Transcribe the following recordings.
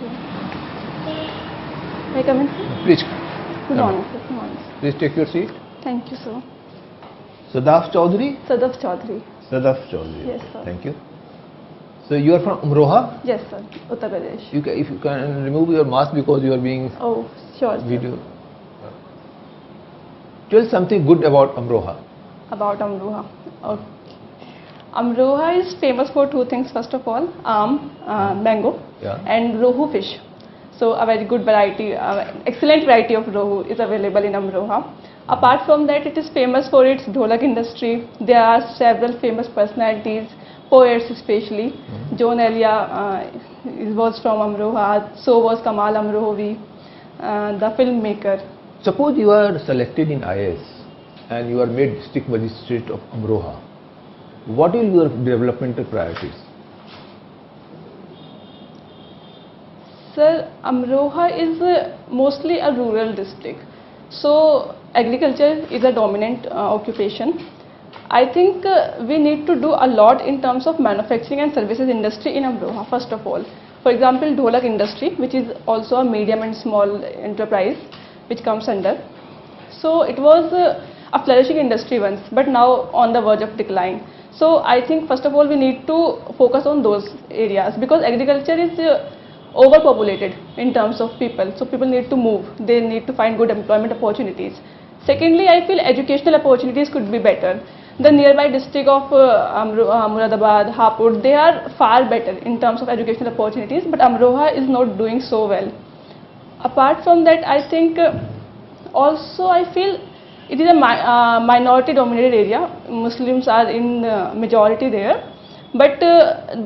May I come in? Please. Good come morning, in. sir. Good morning. Please take your seat. Thank you, sir. Sadaf Chaudhary? Sadaf Chaudhary. Sadaf Chaudhary. Yes, sir. Thank you. So you are from Amroha? Yes, sir. Uttar Pradesh. If you can remove your mask because you are being Oh, sure. Sir. video. Tell something good about Amroha. About Amroha. Okay. Amroha is famous for two things. First of all, mango, Yeah. and rohu fish. So a very good variety, excellent variety of rohu is available in Amroha. Apart from that, it is famous for its dholak industry. There are several famous personalities, poets especially. John Elia was from Amroha. So was Kamal Amrohavi, the filmmaker. Suppose you are selected in IAS and you are made district magistrate of Amroha. What will your developmental priorities? Sir, Amroha is mostly a rural district. So agriculture is a dominant occupation. I think we need to do a lot in terms of manufacturing and services industry in Amroha, first of all. For example, dholak industry, which is also a medium and small enterprise, which comes under. So it was a flourishing industry once, but now on the verge of decline. So I think first of all we need to focus on those areas because agriculture is overpopulated in terms of people. So people need to move, they need to find good employment opportunities. Secondly, I feel educational opportunities could be better. The nearby district of Muradabad, Hapur, they are far better in terms of educational opportunities, but Amroha is not doing so well. Apart from that, I think also I feel it is a minority dominated area. Muslims are in majority there, but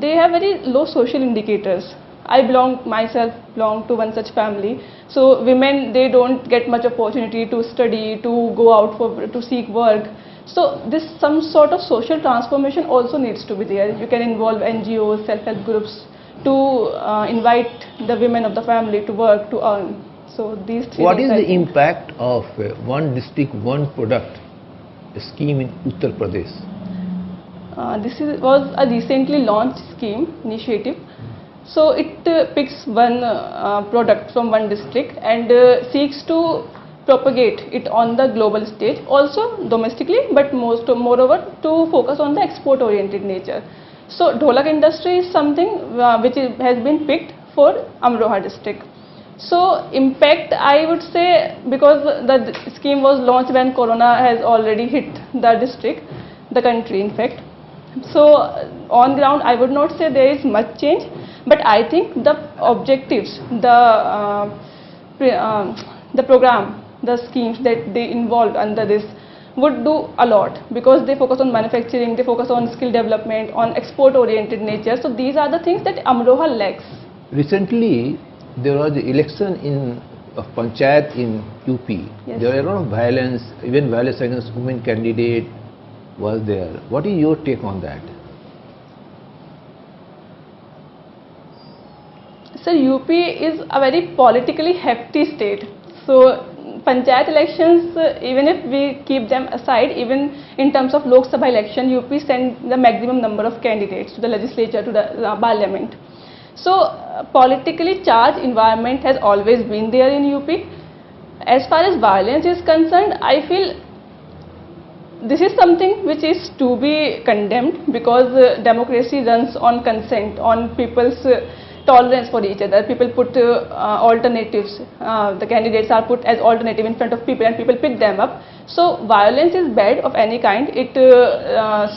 they have very low social indicators. I myself belong to one such family. So women, they don't get much opportunity to study, to go out to seek work. So this some sort of social transformation also needs to be there. You can involve NGOs, self-help groups to invite the women of the family to work, to earn. So these three What things is I the think. impact of one district, one product scheme in Uttar Pradesh? This was a recently launched scheme, initiative. So it picks one product from one district and seeks to propagate it on the global stage, also domestically, but moreover to focus on the export oriented nature. So dholak industry is something which has been picked for Amroha district. So impact, I would say, because the scheme was launched when Corona has already hit the district, the country in fact. So on ground, I would not say there is much change, but I think the objectives, the program, the schemes that they involved under this would do a lot because they focus on manufacturing, they focus on skill development, on export oriented nature. So these are the things that Amroha lacks. Recently, there was the election in Panchayat in UP. Yes. There were a lot of violence, even violence against women candidate was there. What is your take on that? Sir, UP is a very politically hefty state. So Panchayat elections, even if we keep them aside, even in terms of Lok Sabha election, UP send the maximum number of candidates to the legislature, to the parliament. So politically charged environment has always been there in UP. As far as violence is concerned, I feel this is something which is to be condemned because democracy runs on consent, on people's tolerance for each other. People put alternatives, the candidates are put as alternative in front of people and people pick them up. So violence is bad of any kind. It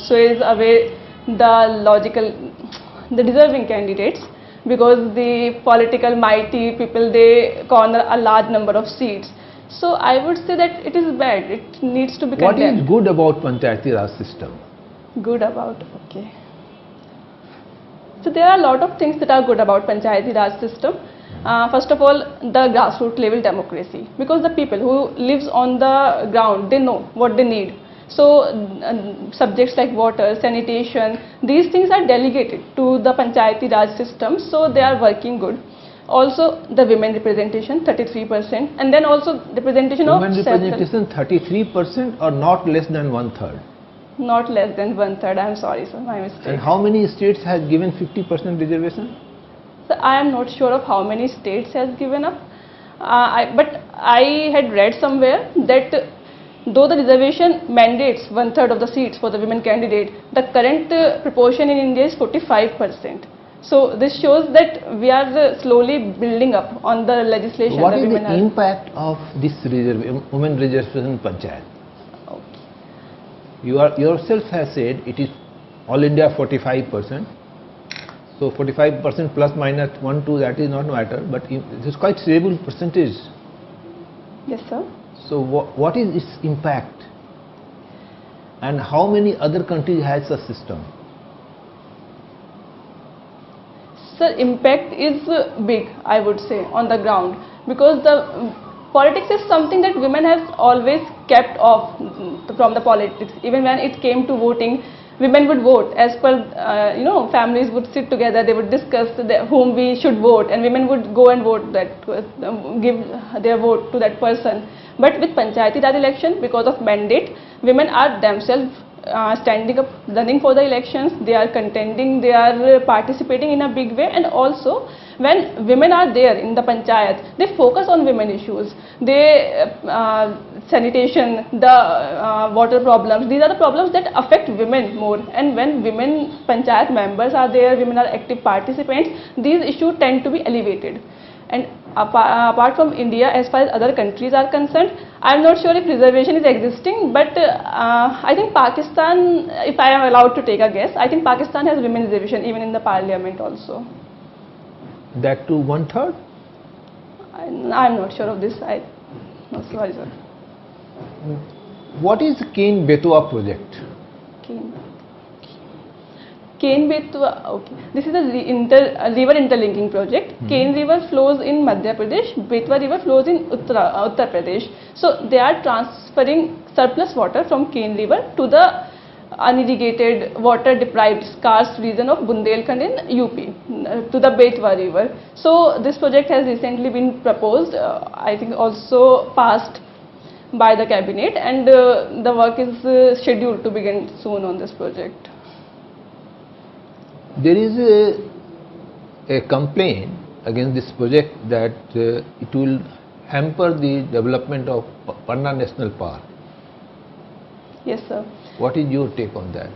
sways away the deserving candidates because the political mighty people, they corner a large number of seats. So I would say that it is bad. It needs to be condemned. What is good about Panchayati Raj system? Good about, okay. So there are a lot of things that are good about Panchayati Raj system. First of all, the grassroots level democracy, because the people who lives on the ground, they know what they need. So subjects like water, sanitation, these things are delegated to the Panchayati Raj system, so they are working good. Also the women representation 33%, and then also representation of women representation 33% or not less than 1/3? Not less than 1/3. I am sorry, sir, my mistake. And how many states has given 50% reservation? So I am not sure of how many states has given up. But I had read somewhere that though the reservation mandates 1/3 of the seats for the women candidate, the current proportion in India is 45%. So this shows that we are slowly building up on the legislation. What that is women the have. impact of this women reservation panchayat? Okay. You are yourself has said it is all India 45%. So 45% plus minus 1, 2, that is not matter, but it is quite stable percentage. Yes, sir. So what is its impact? And how many other countries has a system? Sir, impact is big, I would say, on the ground, because the politics is something that women have always kept off from the politics. Even when it came to voting, women would vote as per, families would sit together, they would discuss whom we should vote, and women would go and vote give their vote to that person. But with Panchayati Raj election, because of mandate, women are themselves standing up, running for the elections, they are contending, they are participating in a big way. And also when women are there in the panchayat, they focus on women issues, they sanitation, the water problems, these are the problems that affect women more. And when women panchayat members are there, women are active participants, these issues tend to be elevated. And apart from India, as far as other countries are concerned, I am not sure if reservation is existing, but I think Pakistan, if I am allowed to take a guess, I think Pakistan has women reservation even in the parliament also. That to 1/3? I am not sure of this. No, sorry, sir. What is Ken Betwa project? Ken Betwa, okay. This is a river interlinking project. Ken River flows in Madhya Pradesh, Betwa River flows in Uttar Pradesh. So they are transferring surplus water from Ken River to the unirrigated, water deprived, scarce region of Bundelkhand in UP, to the Betwa River. So this project has recently been proposed, I think also passed by the cabinet, and the work is scheduled to begin soon on this project. There is a complaint against this project that it will hamper the development of Panna National Park. Yes, sir. What is your take on that?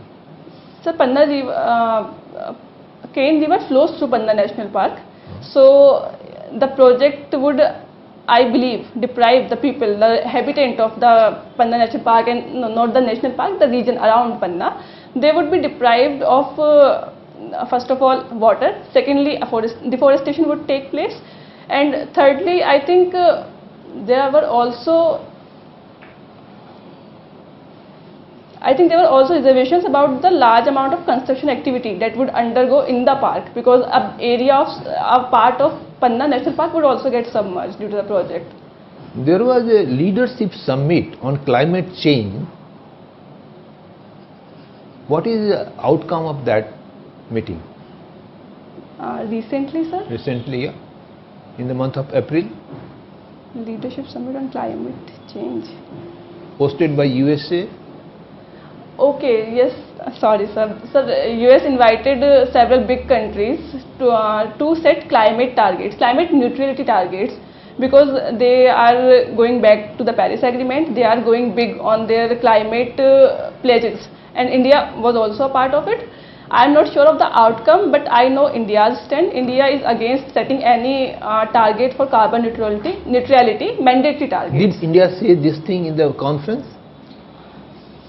So Panna River, Ken River flows through Panna National Park. So the project would, I believe, deprive the people, the habitant of the Panna National Park, and not the national park, the region around Panna, they would be deprived of first of all water, secondly deforestation would take place, and thirdly I think there were also reservations about the large amount of construction activity that would undergo in the park, because a part of Panna National Park would also get submerged due to the project. There was a leadership summit on climate change. What is the outcome of that meeting? Recently, sir? Recently, yeah. In the month of April. Leadership Summit on Climate Change. Hosted by USA. Okay, yes, sorry sir. Sir, US invited several big countries to set climate targets, climate neutrality targets, because they are going back to the Paris Agreement, they are going big on their climate pledges, and India was also a part of it. I am not sure of the outcome, but I know India's stand. India is against setting any target for carbon neutrality, mandatory targets. Did India say this thing in the conference?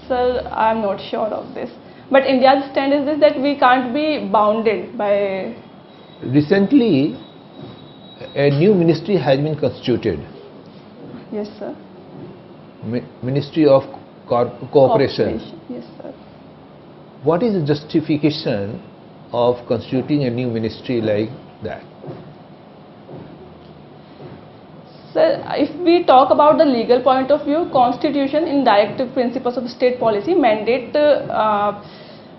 Sir, I am not sure of this. But India's stand is this, that we can't be bounded by... Recently, a new ministry has been constituted. Yes, sir. Ministry of Cooperation. Yes, sir. What is the justification of constituting a new ministry like that? Sir, if we talk about the legal point of view, Constitution in Directive Principles of State Policy mandate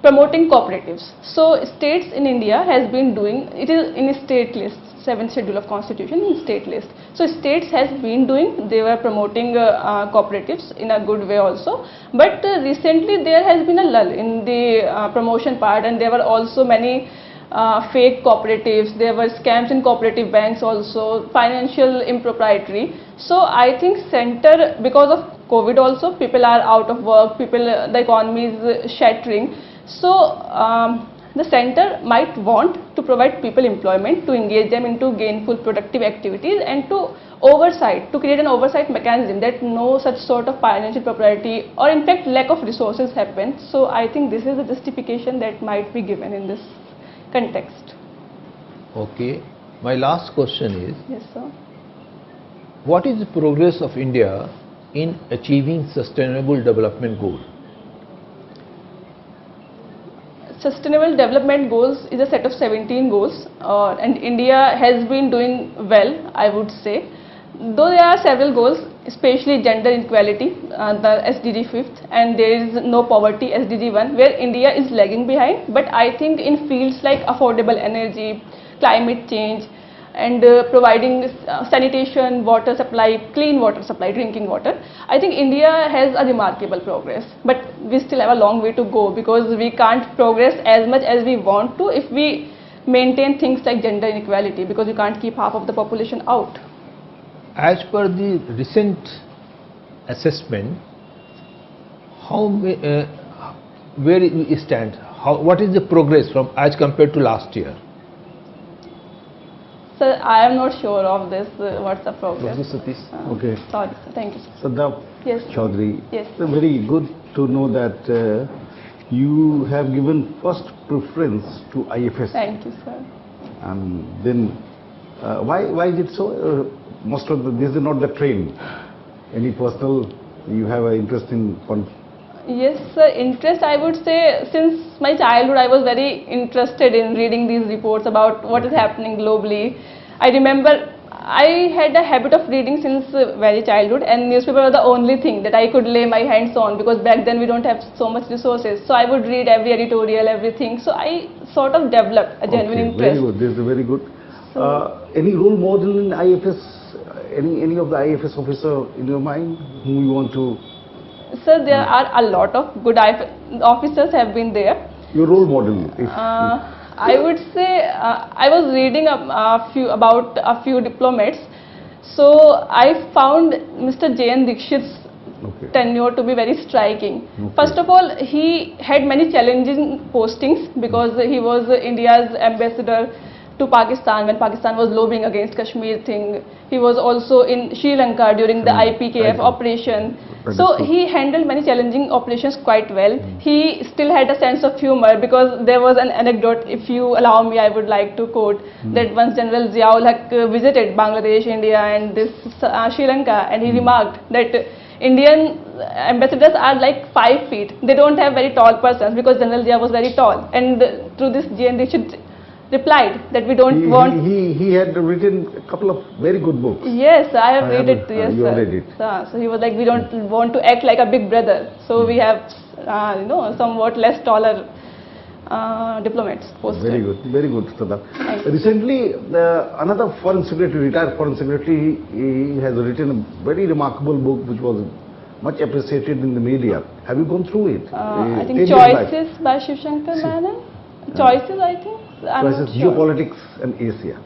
promoting cooperatives. So states in India has been doing, it is in a state list, 7th schedule of Constitution in state list. So states has been doing, they were promoting cooperatives in a good way also. But recently there has been a lull in the promotion part, and there were also many fake cooperatives, there were scams in cooperative banks also, financial impropriety. So I think center, because of COVID also, people are out of work, the economy is shattering. So the center might want to provide people employment, to engage them into gainful productive activities, and to create an oversight mechanism that no such sort of financial propriety or in fact lack of resources happen. So I think this is the justification that might be given in this context. Okay. My last question is, Yes, sir. what is the progress of India in achieving sustainable development goal? Sustainable development goals is a set of 17 goals, and India has been doing well, I would say. Though there are several goals, especially gender equality, the SDG 5th, and there is no poverty, SDG 1, where India is lagging behind. But I think in fields like affordable energy, climate change, and providing sanitation, water supply, clean water supply, drinking water, I think India has a remarkable progress. But we still have a long way to go, because we can't progress as much as we want to if we maintain things like gender inequality, because you can't keep half of the population out. As per the recent assessment, where it stands? What is the progress from as compared to last year? Sir, I am not sure of this, what's the progress. Professor Satish? Okay. Sorry, sir. Thank you, sir. Sadaf Yes. Chaudhary. Yes. It's very good to know that you have given first preference to IFS. Thank you, sir. And then, why is it so? Most of this is not the trend. Any personal, you have an interest in Yes, sir. Interest, I would say, since my childhood, I was very interested in reading these reports about what is happening globally. I remember I had a habit of reading since very childhood, and newspaper was the only thing that I could lay my hands on, because back then we don't have so much resources. So I would read every editorial, everything. So I sort of developed a genuine interest. Very good. This is very good. Any role model in IFS? Any of the IFS officer in your mind whom you want to? Sir, there are a lot of good officers have been there. Your role model? I would say I was reading about a few diplomats. So I found Mr. J.N. Dixit's tenure to be very striking. First of all, he had many challenging postings, because he was India's ambassador to Pakistan when Pakistan was lobbying against Kashmir thing. He was also in Sri Lanka during the IPKF operation. So he handled many challenging operations quite well. He still had a sense of humor, because there was an anecdote, if you allow me, I would like to quote, that once General Ziaul Haq visited Bangladesh, India and this Sri Lanka, and he remarked that Indian ambassadors are like 5 feet. They don't have very tall persons, because General Zia was very tall. And through this, J.N. Dixit replied that we don't want. He had written a couple of very good books. Yes, I have read it. Yes, you sir. read it. So he was like, we don't want to act like a big brother. So we have, somewhat less taller diplomats posted. Very good, Sadaf. Recently, another foreign secretary, retired foreign secretary, he has written a very remarkable book which was much appreciated in the media. Have you gone through it? I think Choices by Shiv Shankar Menon. Choices, I think. Choices, Geopolitics and Asia.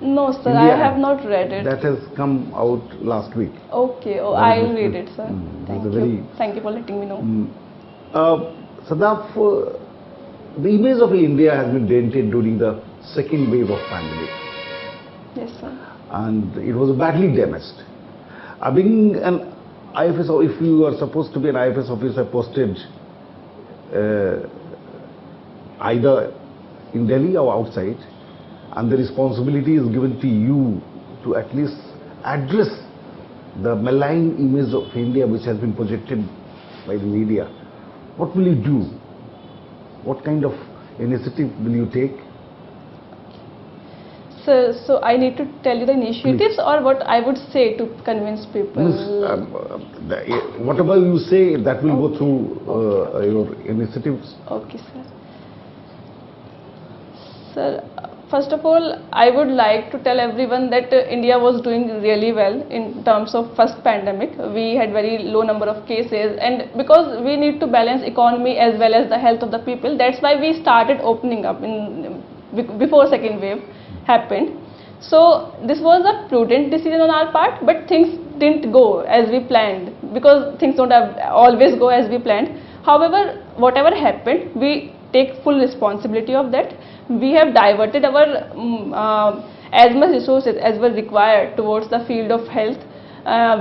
No, sir, India, I have not read it. That has come out last week. Okay, I'll read it, sir. Thank you. Thank you for letting me know. Sadaf, the image of India has been dented during the second wave of pandemic. Yes, sir. And it was badly damaged. Being an IFS, or if you are supposed to be an IFS officer posted either in Delhi or outside, and the responsibility is given to you to at least address the malign image of India which has been projected by the media, what will you do? What kind of initiative will you take? So I need to tell you the initiatives, or what I would say to convince people? Whatever you say, that will go through your initiatives. Okay, sir. Sir, first of all, I would like to tell everyone that India was doing really well in terms of first pandemic. We had very low number of cases, and because we need to balance economy as well as the health of the people, that's why we started opening up in before second wave happened. So this was a prudent decision on our part, but things didn't go as we planned, because things don't always go as we planned. However, whatever happened, we take full responsibility of that. We have diverted our as much resources as were required towards the field of health.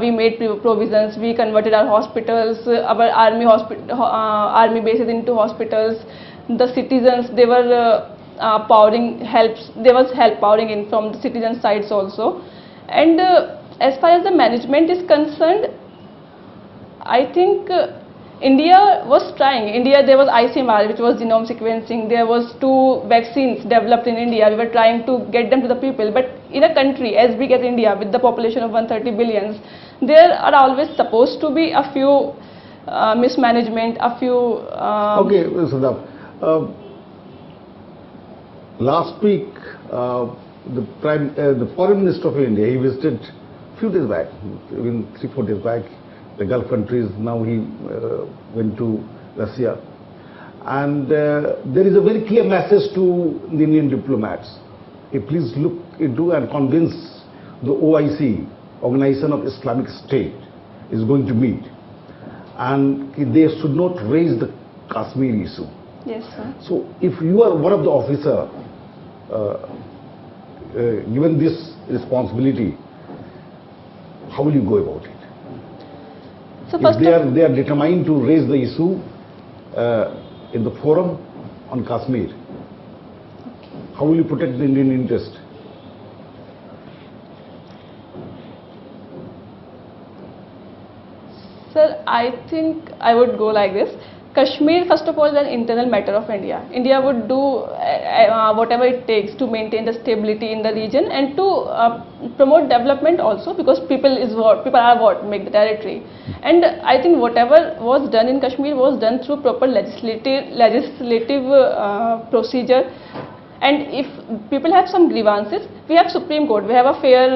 We made provisions, we converted our hospitals, our army bases into hospitals. The citizens, they were there was help pouring in from the citizen sides also. And as far as the management is concerned, I think India was trying. There was ICMR, which was genome sequencing. There was 2 vaccines developed in India. We were trying to get them to the people. But in a country as big as India, with the population of 130 billion, there are always supposed to be a few mismanagement, a few... Okay, Sadaf. Last week, the Foreign Minister of India, he visited few days back, even 3-4 days back, the Gulf countries. Now he went to Russia, and there is a very clear message to the Indian diplomats. Please look into and convince the OIC, Organization of Islamic State, is going to meet, and they should not raise the Kashmir issue. Yes, sir. So if you are one of the officer given this responsibility, how will you go about it? So If they are determined to raise the issue in the forum on Kashmir, how will you protect the Indian interest? Sir, I think I would go like this. Kashmir, first of all, is an internal matter of India. India would do whatever it takes to maintain the stability in the region and to promote development also, because people are what make the territory. And I think whatever was done in Kashmir was done through proper legislative procedure. And if people have some grievances, we have Supreme Court, we have a fair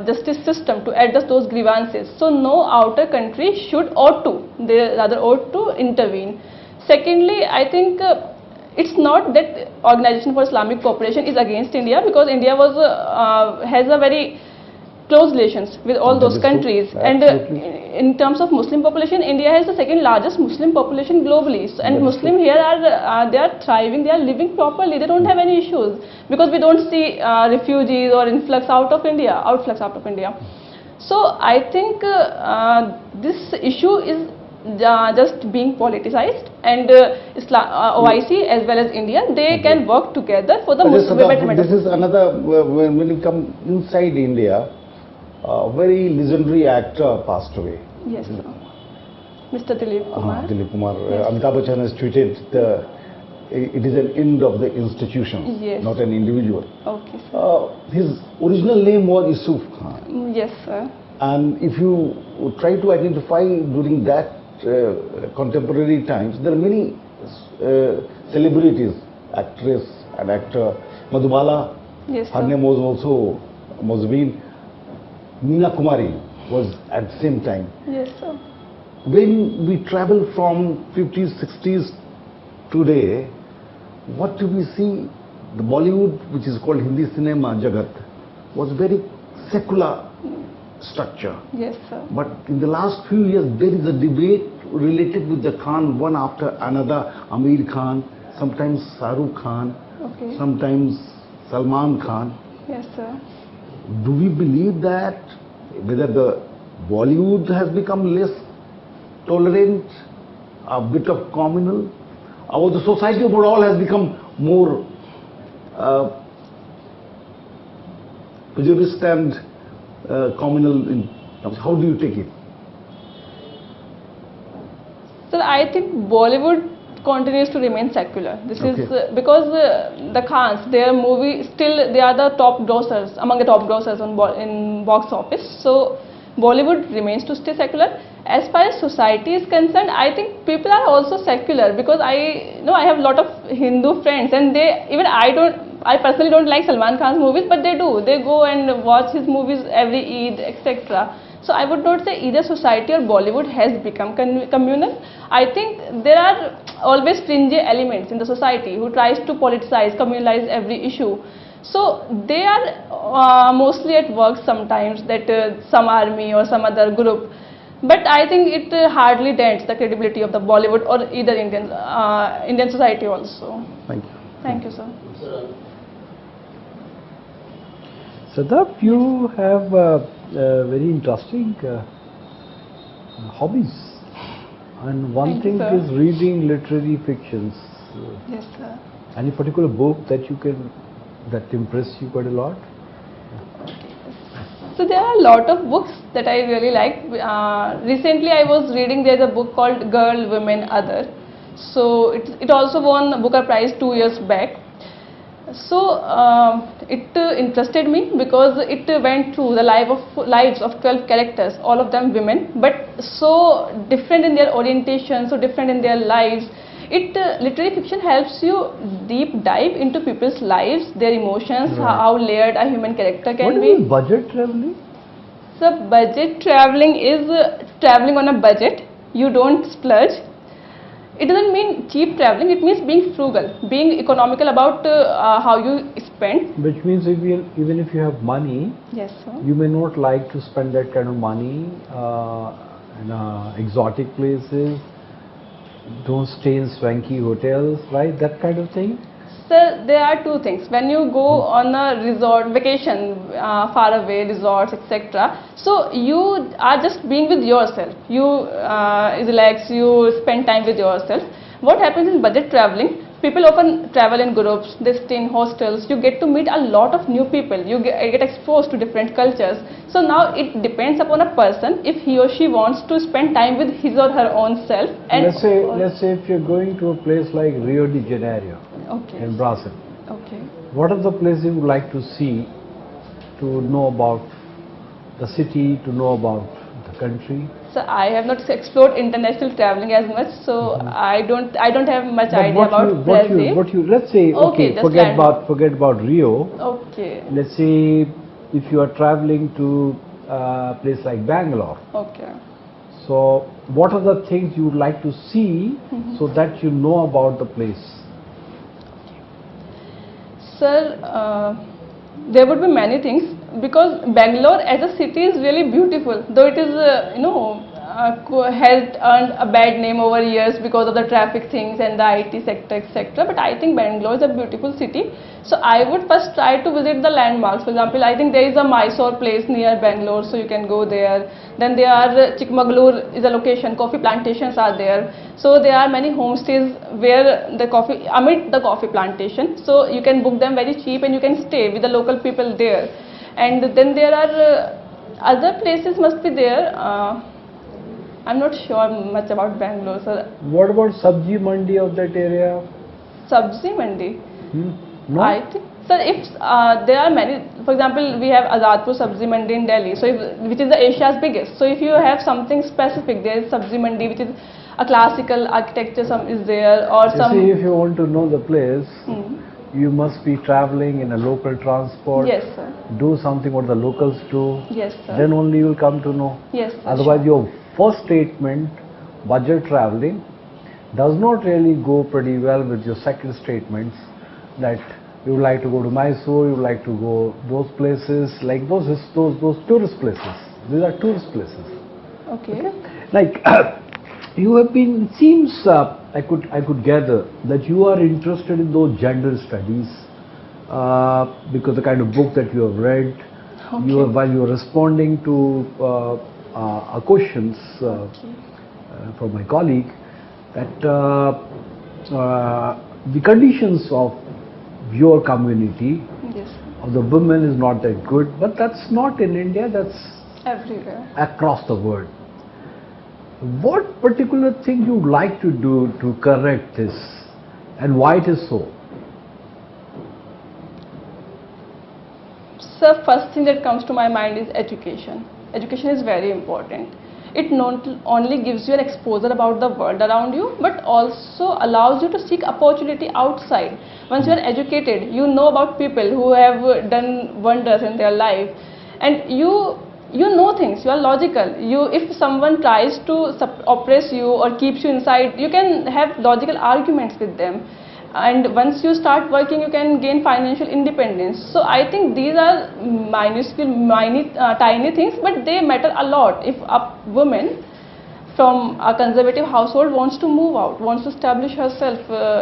justice system to address those grievances. So no outer country ought to intervene. Secondly, I think it's not that Organization for Islamic Cooperation is against India, because India has a very close relations with all those countries. And in terms of Muslim population, India has the second largest Muslim population globally. So, and Muslim here they are thriving, they are living properly, they don't have any issues, because we don't see refugees or outflux out of India. So I think this issue is just being politicized, and OIC as well as India, they can work together for the Muslim betterment. This is another, when you come inside India, a very legendary actor passed away. Yes, sir. Mr. Dilip Kumar. Dilip Kumar. Yes. Amitabh Bachchan has tweeted, it is an end of the institution, yes, not an individual. Okay, sir. His original name was Yusuf Khan. Yes, sir. And if you try to identify during that contemporary times, there are many celebrities, actress and actor. Madhubala, Yes, her sir. name was also Mozbin. Meena Kumari was at the same time. Yes, sir. When we travel from 50s, 60s today, what do we see? The Bollywood, which is called Hindi cinema Jagat, was very secular structure. Yes, sir. But in the last few years, there is a debate related with the Khan, one after another. Amir Khan, sometimes Shahrukh Khan, Okay. sometimes Salman Khan. Yes, sir. Do we believe that whether the Bollywood has become less tolerant, a bit of communal, or the society overall has become more pugilist and communal in terms? How do you take it? So I think Bollywood continues to remain secular. This is Okay. because the Khans, their movie still, they are the top grossers, among the top grossers in box office. So Bollywood remains to stay secular. As far as society is concerned, I think people are also secular, because I have a lot of Hindu friends, and I personally don't like Salman Khan's movies, but they do. They go and watch his movies every Eid, etc. So I would not say either society or Bollywood has become communal. I think there are always fringe elements in the society who tries to politicize, communalize every issue. So they are mostly at work sometimes, that some army or some other group. But I think it hardly dents the credibility of the Bollywood or either Indian society also. Thank you. Thank you, sir. Sadaf, you have very interesting hobbies, and one Thank you, thing sir. is reading literary fictions. Yes, sir. Any particular book that impressed you quite a lot? So there are a lot of books that I really like. Recently I was reading, there's a book called Girl, Women, Other. So it also won Booker Prize 2 years back. So it interested me because it went through the lives of 12 characters, all of them women, but so different in their orientation, so different in their lives. Literary fiction helps you deep dive into people's lives, their emotions, Right. how layered a human character What can do be. you mean budget traveling? So budget traveling is traveling on a budget. You don't splurge. It doesn't mean cheap traveling, it means being frugal, being economical about how you spend. Which means even if you have money, Yes, sir. you may not like to spend that kind of money in exotic places. Don't stay in swanky hotels, right? That kind of thing. Sir, there are two things. When you go on a resort, vacation, far away resorts, etc. So you are just being with yourself. You relax, you spend time with yourself. What happens in budget traveling? People often travel in groups, they stay in hostels. You get to meet a lot of new people. You get exposed to different cultures. So now it depends upon a person if he or she wants to spend time with his or her own self. And Let's say if you're going to a place like Rio de Janeiro okay, in Brazil, okay. what are the places you would like to see, to know about the city, to know about the country? So I have not explored international traveling as much, so I don't have much But idea about Brazil. what you let's say Okay, just forget land. about Rio. Okay, Let's say if you are traveling to a place like Bangalore, okay. so what are the things you would like to see so that you know about the place? Sir, there would be many things because Bangalore as a city is really beautiful, though it is has earned a bad name over years because of the traffic things and the IT sector, etc. But I think Bangalore is a beautiful city. So I would first try to visit the landmarks. For example, I think there is a Mysore place near Bangalore, so you can go there. Then there are Chikmagalur is a location, coffee plantations are there. So there are many homestays where amid the coffee plantation. So you can book them very cheap and you can stay with the local people there. And then there are other places must be there. I'm not sure much about Bangalore, sir. What about Sabji Mandi of that area? Sabzi Mandi. No? I think, sir, if there are many, for example, we have Azadpur Sabzi Mandi in Delhi, so which is the Asia's biggest. So if you have something specific, there is Sabzi Mandi, which is a classical architecture, some is there, or You some. see, if you want to know the place, Hmm. you must be traveling in a local transport. Yes, sir. Do something what the locals do. Yes, sir. Then only you will come to know. Yes, sir. Otherwise, your first statement, budget traveling, does not really go pretty well with your second statements that you would like to go to Mysore, you would like to go those places, like those tourist places. These are tourist places. Okay. Like you have been, it seems I could gather that you are interested in those gender studies because the kind of book that you have read, Okay. while you are responding to questions from my colleague, that the conditions of your community Yes, sir. of the women is not that good, but that's not in India, that's Everywhere. across the world. What particular thing you would like to do to correct this, and why it is so? So first thing that comes to my mind is education. Education is very important. It not only gives you an exposure about the world around you, but also allows you to seek opportunity outside. Once you are educated, you know about people who have done wonders in their life, and you you know things, you are logical. If someone tries to oppress you or keeps you inside, you can have logical arguments with them. And once you start working, you can gain financial independence. So I think these are tiny things, but they matter a lot. If a woman from a conservative household wants to move out, wants to establish herself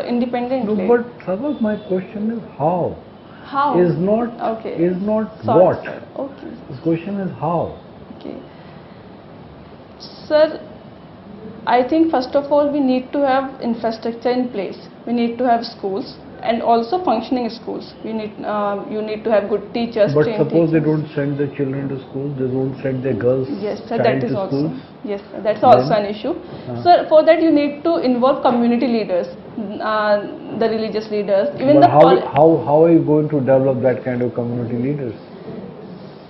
independently. No, but Sadaf, my question is how? How? Is not Okay. is not Sorry, what. sir. Okay. This question is how. Okay. Sir, I think first of all we need to have infrastructure in place. We need to have schools and also functioning schools. You need to have good teachers. But trained suppose they teachers. don't send their children to schools, they don't send their girls Yes, sir, child that is to also. schools. Yes, sir, that's also an issue. Sir, for that you need to involve community leaders, the religious leaders, even But the how are you going to develop that kind of community leaders?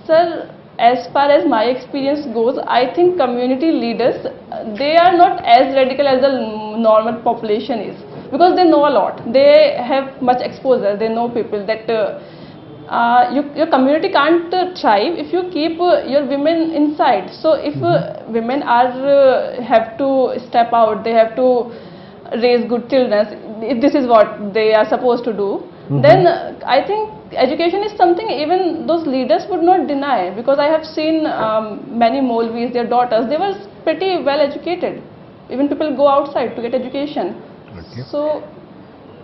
Sir, as far as my experience goes, I think community leaders, they are not as radical as the normal population is, because they know a lot. They have much exposure. They know people that your community can't thrive if you keep your women inside. So if women are have to step out, they have to raise good children, if this is what they are supposed to do, then I think education is something even those leaders would not deny, because I have seen many Maulvis, their daughters, they were pretty well educated. Even people go outside to get education. Okay. So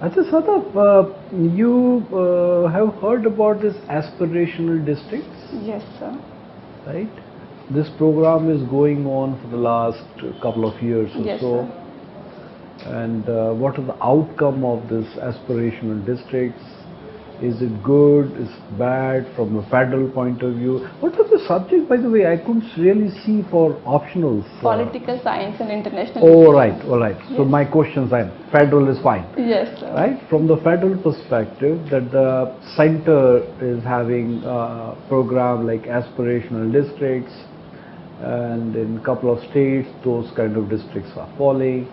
Acha Sadaf, you have heard about this aspirational districts, yes, sir. right? This program is going on for the last couple of years or Yes, so. sir. And what is the outcome of this aspirational districts? Is it good? Is it bad from a federal point of view? What was the subject, by the way? I couldn't really see for optionals. Political science and international. Oh, right, all right. So Yes. my questions are federal is fine. Yes, sir. Right, from the federal perspective, that the center is having a program like aspirational districts, and in a couple of states those kind of districts are falling,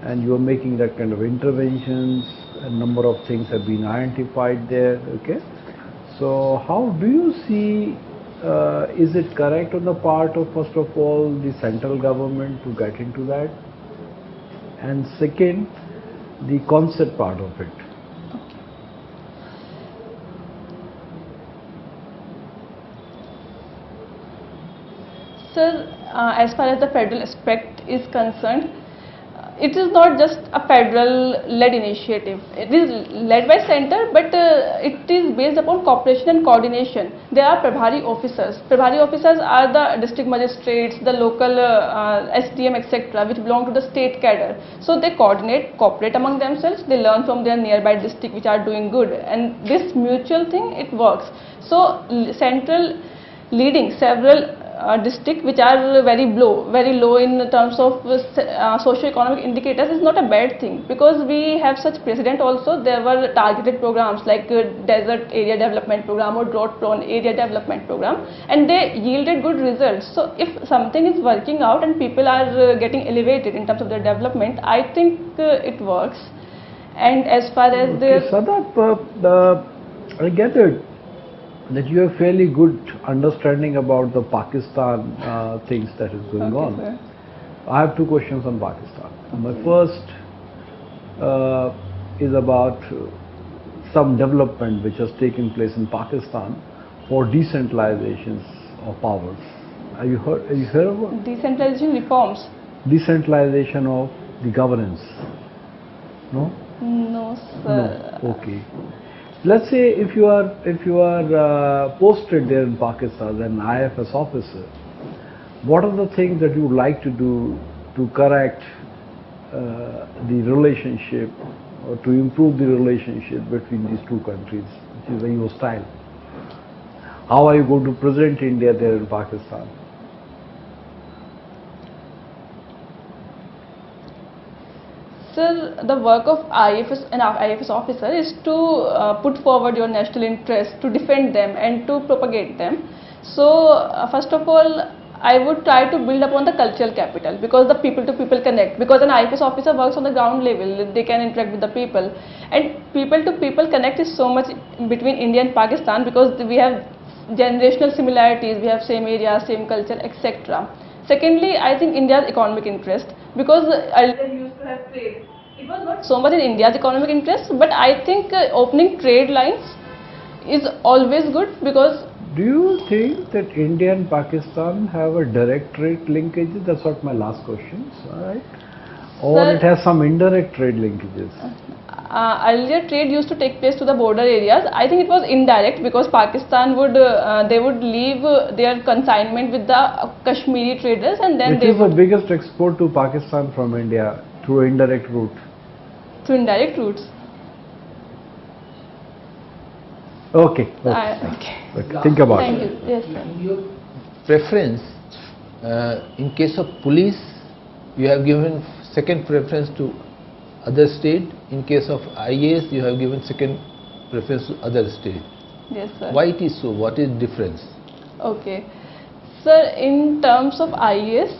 and you are making that kind of interventions. A number of things have been identified there. Okay, so how do you see? Is it correct on the part of, first of all, the central government to get into that, and second, the concept part of it? Sir, as far as the federal aspect is concerned, it is not just a federal-led initiative. It is led by center, but it is based upon cooperation and coordination. There are Prabhari officers. Prabhari officers are the district magistrates, the local SDM, etc., which belong to the state cadre. So they coordinate, cooperate among themselves. They learn from their nearby district which are doing good, and this mutual thing, it works. So central leading several districts which are very low in terms of socio-economic indicators is not a bad thing, because we have such precedent also. There were targeted programs like desert area development program or drought prone area development program, and they yielded good results. So if something is working out and people are getting elevated in terms of their development, I think it works. And as far as Okay, Sadaf, I gathered that you have fairly good understanding about the Pakistan things that is going on. sir. I have two questions on Pakistan. My first is about some development which has taken place in Pakistan for decentralization of powers. Have you heard about Decentralization reforms? decentralization of the governance? No? No, sir. No. Okay. Let's say if you are posted there in Pakistan as an IFS officer, what are the things that you would like to do to correct the relationship or to improve the relationship between these two countries, which is very hostile? How are you going to present India there in Pakistan? Sir, the work of an IFS officer is to put forward your national interests, to defend them and to propagate them. So, first of all, I would try to build upon the cultural capital, because the people to people connect, because an IFS officer works on the ground level, they can interact with the people, and people to people connect is so much between India and Pakistan, because we have generational similarities, we have same area, same culture, etc. Secondly, I think India's economic interest, because earlier you used to have trade. It was not so much in India's economic interest, but I think opening trade lines is always good, because Do you think that India and Pakistan have a direct trade linkages? That's what my last question is, alright? Or Sir- it has some indirect trade linkages? earlier trade used to take place to the border areas. I think it was indirect, because Pakistan would they would leave their consignment with the Kashmiri traders, and then Which they is the would biggest export to Pakistan from India through indirect route? through indirect routes. Okay, Okay. okay. Think about Thank it. you. Yes, sir. Your preference in case of police, you have given second preference to other state. In case of IAS, you have given second preference to other state. Yes, sir. Why it is so? What is difference? Okay. Sir, in terms of IAS,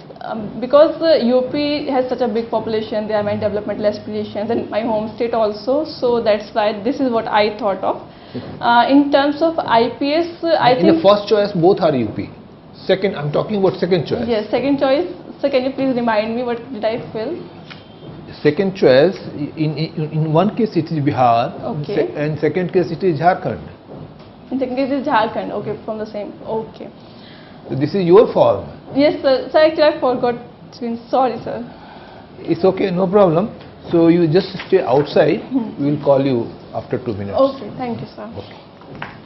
because UP has such a big population, there are many developmental aspirations, and my home state also, so that's why this is what I thought of. In terms of IPS, I In think... the first choice, both are UP. Second, I'm talking about second choice. Yes, second choice. So can you please remind me what did I fill? Second choice, in one case it is Bihar, Okay. and second case it is Jharkhand. In second case is Jharkhand. Okay, from the same. Okay. So this is your form. Yes, sir. Sir, actually I forgot. Sorry, sir. It's okay, no problem. So you just stay outside. We will call you after 2 minutes. Okay, thank you, sir. Okay.